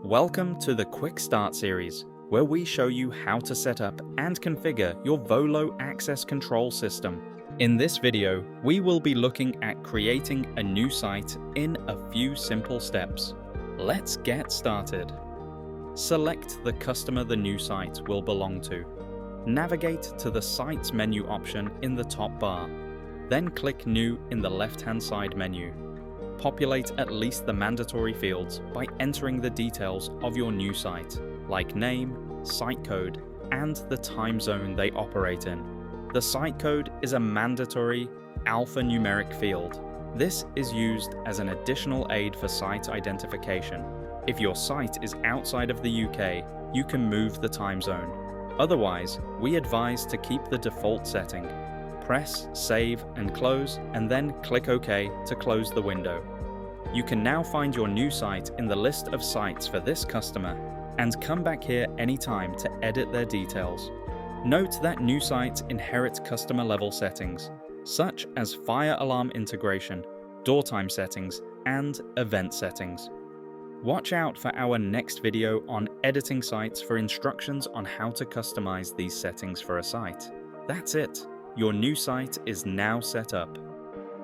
Welcome to the QuickStart series, where we show you how to set up and configure your VOLO access control system. In this video, we will be looking at creating a new site in a few simple steps. Let's get started. Select the customer the new site will belong to. Navigate to the Sites menu option in the top bar. Then click New in the left-hand side menu. Populate at least the mandatory fields by entering the details of your new site, like name, site code, and the time zone they operate in. The site code is a mandatory alphanumeric field. This is used as an additional aid for site identification. If your site is outside of the UK, you can move the time zone. Otherwise, we advise to keep the default setting. Press Save and Close, and then click OK to close the window. You can now find your new site in the list of sites for this customer and come back here anytime to edit their details. Note that new sites inherit customer level settings, such as fire alarm integration, door time settings, and event settings. Watch out for our next video on editing sites for instructions on how to customize these settings for a site. That's it. Your new site is now set up.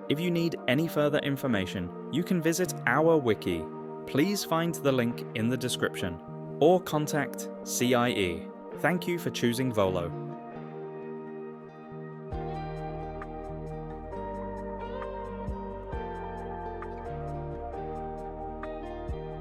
If you need any further information, you can visit our wiki. Please find the link in the description or contact CIE. Thank you for choosing VOLO.